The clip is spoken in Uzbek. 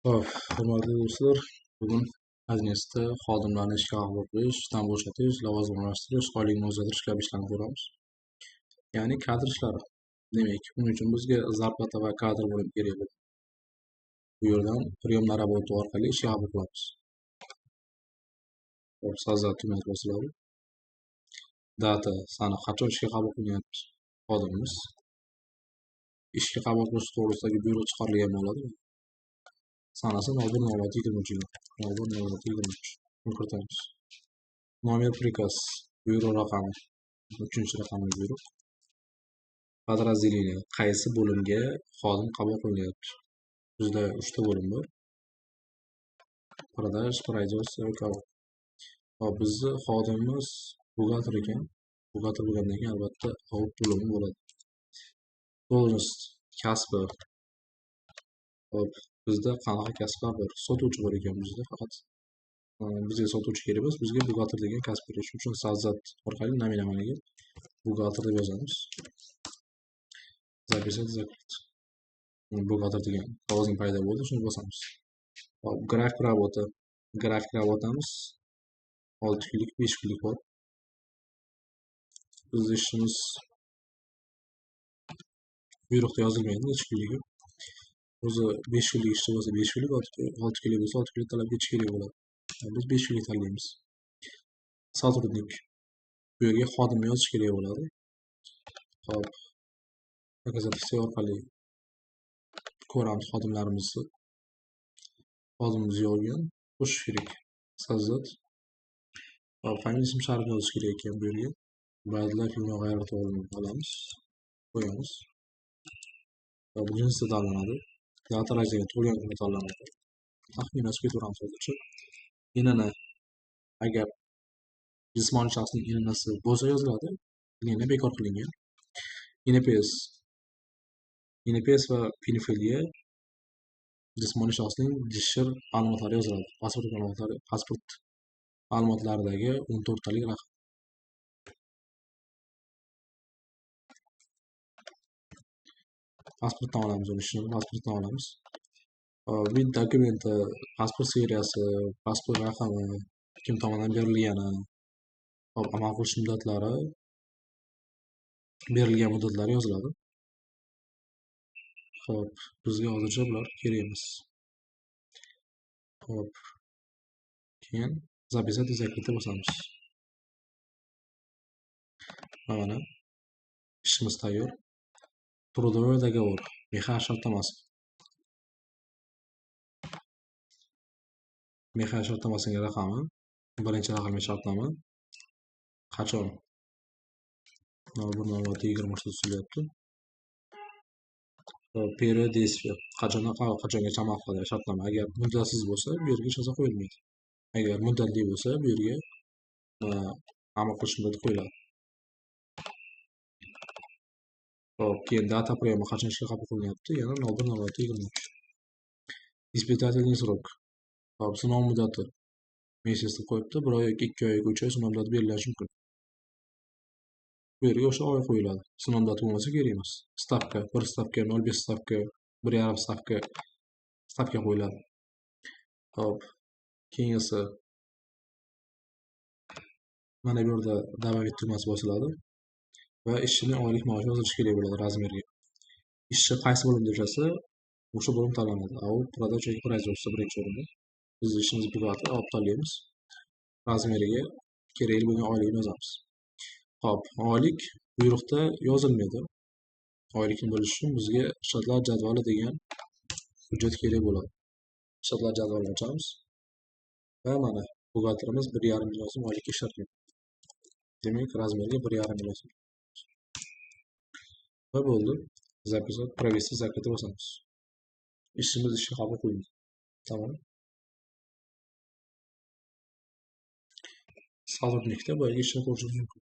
Ho'p, hurmatli do'stlar, bugun Aznesda xodimlarni ishga qabul qilish, ishdan bo'shatish, lavozimlashtirish, oylikni o'zgartirish kabi ishlarni ko'ramiz. Ya'ni kadr ishlari. Demak, buning uchun bizga zarplata va kadr bo'limi kerak bo'ladi. Bu yerdan прием на работу orqali ishga qabul qilamiz. Hop, sozlab tugmasi bosiladi. Data, sana qachon ishga qabul qilinyapti xodimimiz. Ishga qabul qilish to'g'risidagi buyruq chiqarilgan bo'ladi. Sanasi 01.06.23 yil. 01.06.23. Buni kiritamiz. Nomer prikaz, buyruq raqami, 3-raqamli buyruq. Podrazdelение, qaysi bo'limga xodim qabul qilinyapti. Bizda 3 ta bo'lim bor. Продаж, производство, rukovodство. Hop, bizni xodimimiz buxgalter ekan. Buxgalter bo'lgandan keyin albatta aud bo'limi bo'ladi. Должность, kasbi. Hop, bizda qanaqa kasblar bor? Sotuvchi bor ekan bizda faqat. Bizga sotuvchi kerak emas, bizga buxgalter degan kasb kerak. Shuning uchun savzat orqali nominalniga buxgalter deb yozamiz. Записать закрыть. Buxgalter degan qog'ozning paydo bo'ldi, shuni bosamiz. Hop, grafik работа. Grafik работamiz 6 kunlik, 5 kunlik bor. Bizning ishimiz buyruqda yozilmaydi necha kunligi. O'zi 5 kunlik ishchi bo'lsa 5 kunlik, 6 kunlik bo'lsa 6 kunlik talab ketish kerak bo'ladi. Biz 5 kunlik tanlaymiz. Sotrudnik. Bu yerga xodimni yozish kerak bo'ladi. Hop, показатель orqali ko'ramiz xodimlarimizni. Xodimimiz yozgan, qo'shish kerak. Savzat. Hop, familiya ism sharif yozish kerak ekan bu yerga. Ba'zilar filmga g'ayrat olamiz. Qo'yamiz. Hop, jinsi tanlanadi. Data rajasiga tug'ilgan kuni tanlanadi. Taxminan yozib ketaveramiz hozircha. Inini agar jismoniy shaxsning ininasi bo'lsa yoziladi. Ini bekor qilingan. INPS va pinifilga jismoniy shaxsning jishir ma'lumotlari yoziladi. Pasport ma'lumotlaridagi 14 talik raqam. Pasportdan olamiz uni ishini, pasportdan olamiz. Vid dokumenti, pasport seriyasi, pasport raqami, kim tomonidan berilgani, amal qilish muddatlari, berilgan muddatlari yoziladi. Hop, bizga hozircha bular kerak emas. Hop. Keyin записать и закрыть bosamiz. Mana ishimiz tayyor. Трудовой договор, mehnat shartnomasi. Mehnat shartnomasining raqami, birinchi raqamli shartnoma. Qachon? 01.06.23 tuzilyapti. Period действия, qachongacha amal qiladi shartnoma. Agar muddatsiz bo'lsa, bu yerga hech narsa qo'yilmaydi. Agar muddatli bo'lsa, bu yerga amal qilish muddati qo'yiladi. Hop, keyin data приема qachon ishga qabul qilinyapti? Yana 01.06.23. Испытательный срок. Hop, sinov muddati. Mesyac deb qo'yibdi. 1 oy yoki 2 oy yoki 3 oy sinov muddati belgilash mumkin. Bu yerga o'sha oy qo'yiladi. Sinov muddati bo'lmasa kerak emas. Stavka, 1 stavka, 0.5 stavka, 1.5 stavka qo'yiladi. Hop, keyingisi mana bu yerda добавить tugmasi bosiladi va ishchining oylik maoshi yozilishi kerak bo'ladi razmeriga. Ishchi qaysi bo'limda ishlasa, o'sha bo'lim tanlanadi. Aud, продаж yoki производство birinchi o'rinda. Biz ishimiz buxgalter, olib tanlaymiz. Razmeriga kerakli bo'lgan oylikni yozamiz. Hop, oylik buyruqda yozilmaydi. Oylikni bilish uchun bizga shtatlar jadvali degan hujjat kerak bo'ladi. Shtatlar jadvalini ochamiz. Va mana buxgalterimiz 1.5 million so'm oylikka ishlatgan. Demak, razmeriga 1.5 million so'm. Va bo'ldi. Записать, провести закрыть bosamiz. Ishimiz ishga qabul qilindi. Tamom. Sotrudnikda bu ishni ko'rishingiz mumkin.